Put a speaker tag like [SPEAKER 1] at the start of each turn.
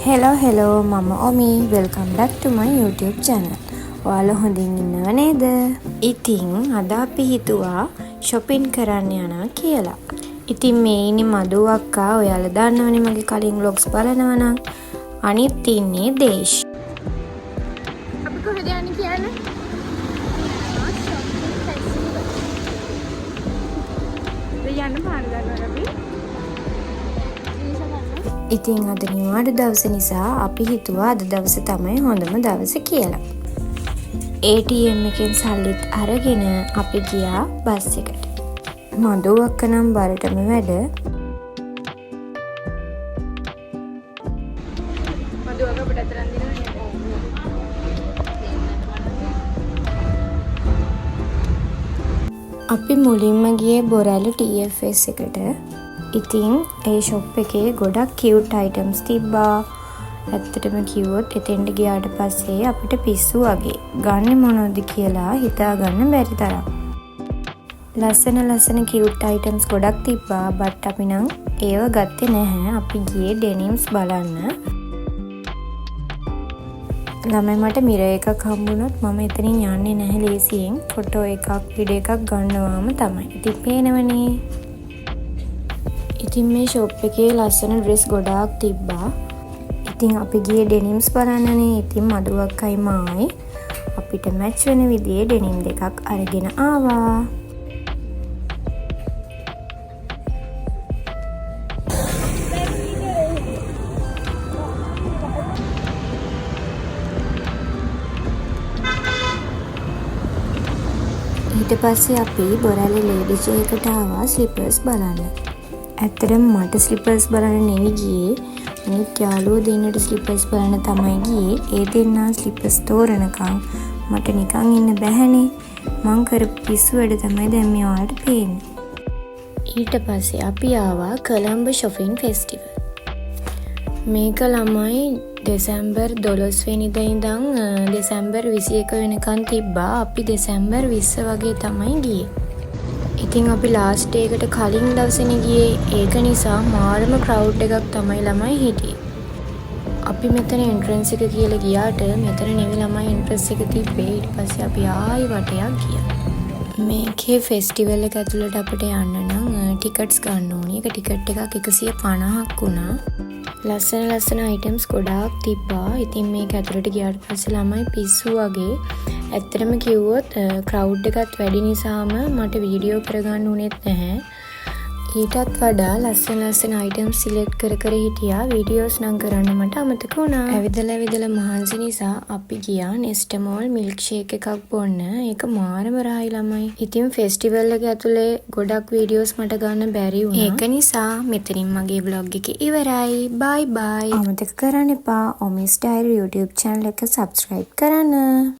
[SPEAKER 1] hello මම ඔමි welcome back to my YouTube channel. ඔයාලා හොඳින් ඉන්නව නේද? ඉතින් අද අපි හිතුවා shopping කරන්න යනවා කියලා. ඉතින් මේ ඉන්නේ මදු අක්කා. ඔයාලා දන්නවනේ මගේ කලින් vlogs බලනවා නම්. අනිත් ඉන්නේ දේශ්. අපි කොහෙද යන්නේ කියන්නේ? යන්න පාන ගන්නවා අපි. ඉතින් අද නිවාඩු දවස නිසා අපි හිතුවා අද දවස තමයි හොඳම දවස කියලා. ATM එකෙන් සල්ලිත් අරගෙන අපි ගියා බස් එකට. මදු අක්ක නම් බරටම වැඩ. මදු අක්ක අපිට අතරන් දිනවනේ. අපි මුලින්ම ගියේ බොරැල TFS එකට. ඉතින් ඒ ෂොප් එකේ ගොඩක් කියුට් අයිටම්ස් තිබ්බා. ඇත්තටම කිව්වොත් එතෙන්ට ගියාට පස්සේ අපිට පිස්සු වගේ. ගන්න මොනවද කියලා හිතා ගන්න බැරි තරම්. ලස්සන කියුට් අයිටම්ස් ගොඩක් තිබ්බා. බට් අපි නම් ඒව ගත්තේ නැහැ. අපි ගියේ ඩෙනිම්ස් බලන්න. ළමයි මට මිර එකක් හම්බුනොත් මම එතනින් යන්නේ නැහැ ලේසියෙන්. ෆොටෝ එකක් වීඩියෝ එකක් ගන්නවාම තමයි. ඉතින් පේනවනේ. ඉතින් මේ ෂොප් එකේ ලස්සන ඩ්‍රෙස් ගොඩාක් තිබ්බා. ඉතින් අපි ගියේ ඩෙනිම්ස් බලන්නනේ. ඉතින් මදු අක්කයි මායි අපිට මැච් වෙන විදිහේ ඩෙනිම් දෙකක් අරගෙන ආවා. ඊට පස්සේ අපි බොරැලි ලේඩිස් එකට ආවා ස්ලිපර්ස් බලන්න. ඇත්තටම මට ස්ලිපර්ස් බලන්න නෙවෙයි ගියේ. අනිත් යාළුවෝ දෙන්නට ස්ලිපර්ස් බලන්න තමයි ගියේ. ඒ දෙන්නා ස්ලිපර්ස් තෝරනකම් මට නිකන් ඉන්න බැහැනේ. මං කරපු පිස්සු වැඩ තමයි දැන් මේ ඔයාලට පේන්නේ. ඊට පස්සේ අපි ආවා කොළඹ shopping festival. මේක ළමයි දෙසැම්බර් 12 වෙනිදා ඉඳන් දෙසැම්බර් 21 වෙනකන් තිබ්බා. අපි දෙසැම්බර් 20 වගේ තමයි ගියේ. ඉතින් අපි ලාස්ට් ඩේ එකට කලින් දවසේනේ ගියේ. ඒක නිසා මාරම ක්‍රවුඩ් එකක් තමයි ළමයි හිටියේ. අපි මෙතන එන්ට්‍රන්ස් එක කියලා ගියාට මෙතන නෙවෙයි ළමයි එන්ට්‍රන්ස් එක තිබ්බේ. ඊට පස්සේ අපි ආයි වටයක් ගියා. මේකේ ෆෙස්ටිවල් එක ඇතුළට අපිට යන්න නම් ටිකට්ස් ගන්න ඕනේ. ඒක ටිකට් එකක් 150ක් වුණා. ලස්සන අයිටම්ස් ගොඩාක් තිබ්බා. ඉතින් මේක ඇතුළට ගියාට පස්සේ ළමයි පිස්සු වගේ. ඇත්තටම කිව්වොත් ක්‍රවුඩ් එකත් වැඩි නිසාම මට වීඩියෝ කරගන්න උනේත් නැහැ. ඊටත් වඩා ලස්සන අයිටම්ස් සිලෙක්ට් කර හිටියා. වීඩියෝස් නම් කරන්න මට අමතක වුණා. ඇවිදලා මහන්සි නිසා අපි ගියා නෙස්ටමෝල් මිල්ක් ෂේක් එකක් බොන්න. ඒක මාරම රහයි ළමයි. ඉතින් ෆෙස්ටිවල් එක ඇතුලේ ගොඩක් වීඩියෝස් මට ගන්න බැරි වුණා. ඒක නිසා මෙතනින් මගේ vlog එක ඉවරයි. bye. අමතක කරන්න එපා ඔමිස් ඩයරි YouTube channel එක subscribe කරන්න.